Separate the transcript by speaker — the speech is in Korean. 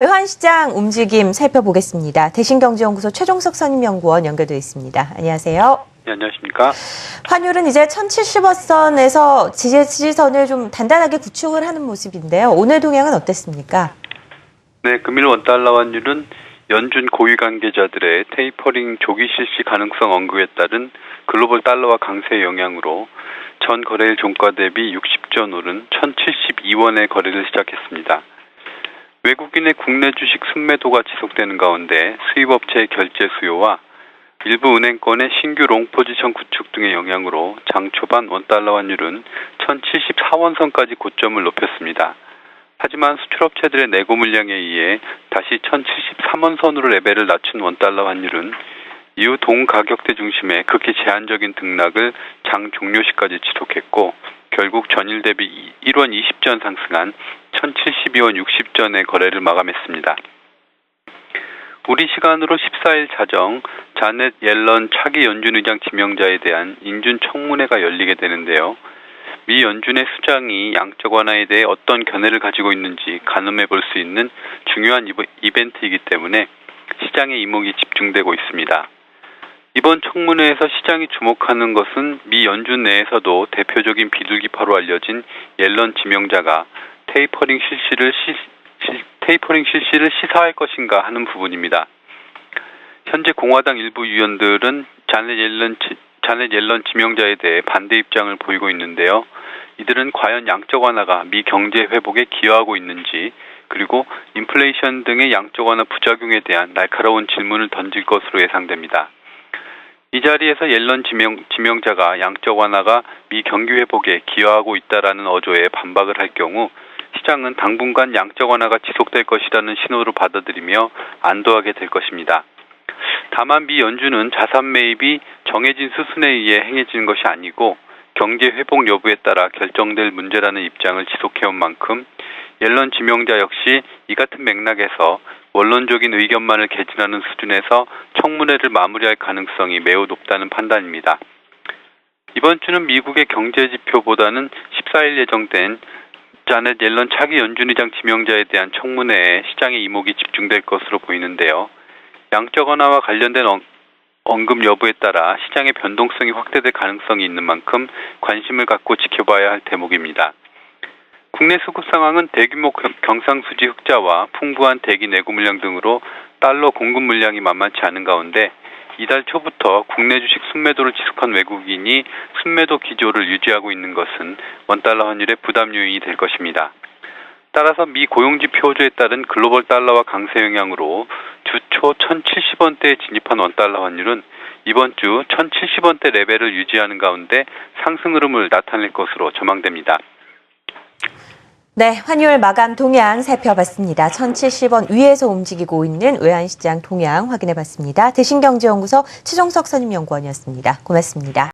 Speaker 1: 외환시장 움직임 살펴보겠습니다. 대신경제연구소 최종석 선임연구원 연결되어 있습니다. 안녕하세요.
Speaker 2: 네, 안녕하십니까.
Speaker 1: 환율은 이제 1070원선에서 지지선을 좀 단단하게 구축을 하는 모습인데요. 오늘 동향은 어땠습니까?
Speaker 2: 네, 금일 원달러 환율은 연준 고위 관계자들의 테이퍼링 조기 실시 가능성 언급에 따른 글로벌 달러화 강세 영향으로 전 거래일 종가 대비 60전 오른 1072원의 거래를 시작했습니다. 외국인의 국내 주식 순매도가 지속되는 가운데 수입업체의 결제 수요와 일부 은행권의 신규 롱포지션 구축 등의 영향으로 장 초반 원달러 환율은 1074원선까지 고점을 높였습니다. 하지만 수출업체들의 내고 물량에 의해 다시 1073원선으로 레벨을 낮춘 원달러 환율은 이후 동 가격대 중심의 극히 제한적인 등락을 장 종료 시까지 지속했고 결국 전일 대비 1원 20전 상승한 1072원 60전의 거래를 마감했습니다. 우리 시간으로 14일 자정 자넷 옐런 차기 연준 의장 지명자에 대한 인준 청문회가 열리게 되는데요. 미 연준의 수장이 양적 완화에 대해 어떤 견해를 가지고 있는지 가늠해 볼 수 있는 중요한 이벤트이기 때문에 시장의 이목이 집중되고 있습니다. 이번 청문회에서 시장이 주목하는 것은 미 연준 내에서도 대표적인 비둘기파로 알려진 옐런 지명자가 테이퍼링 실시를 시사할 것인가 하는 부분입니다. 현재 공화당 일부 의원들은 자넷 옐런 지명자에 대해 반대 입장을 보이고 있는데요. 이들은 과연 양적 완화가 미 경제 회복에 기여하고 있는지 그리고 인플레이션 등의 양적 완화 부작용에 대한 날카로운 질문을 던질 것으로 예상됩니다. 이 자리에서 옐런 지명자가 양적 완화가 미 경기 회복에 기여하고 있다라는 어조에 반박을 할 경우 시장은 당분간 양적 완화가 지속될 것이라는 신호로 받아들이며 안도하게 될 것입니다. 다만 미 연준은 자산 매입이 정해진 수순에 의해 행해지는 것이 아니고 경제 회복 여부에 따라 결정될 문제라는 입장을 지속해온 만큼 옐런 지명자 역시 이 같은 맥락에서 원론적인 의견만을 개진하는 수준에서 청문회를 마무리할 가능성이 매우 높다는 판단입니다. 이번 주는 미국의 경제 지표보다는 14일 예정된 자넷 옐런 차기 연준 의장 지명자에 대한 청문회에 시장의 이목이 집중될 것으로 보이는데요. 양적 완화와 관련된 언급 여부에 따라 시장의 변동성이 확대될 가능성이 있는 만큼 관심을 갖고 지켜봐야 할 대목입니다. 국내 수급 상황은 대규모 경상수지 흑자와 풍부한 대기 내구 물량 등으로 달러 공급 물량이 만만치 않은 가운데 이달 초부터 국내 주식 순매도를 지속한 외국인이 순매도 기조를 유지하고 있는 것은 원달러 환율의 부담 요인이 될 것입니다. 따라서 미 고용지표 호조에 따른 글로벌 달러화 강세 영향으로 주초 1070원대에 진입한 원달러 환율은 이번 주 1070원대 레벨을 유지하는 가운데 상승 흐름을 나타낼 것으로 전망됩니다.
Speaker 1: 네, 환율 마감 동향 살펴봤습니다. 1070원 위에서 움직이고 있는 외환시장 동향 확인해봤습니다. 대신경제연구소 최종석 선임연구원이었습니다. 고맙습니다.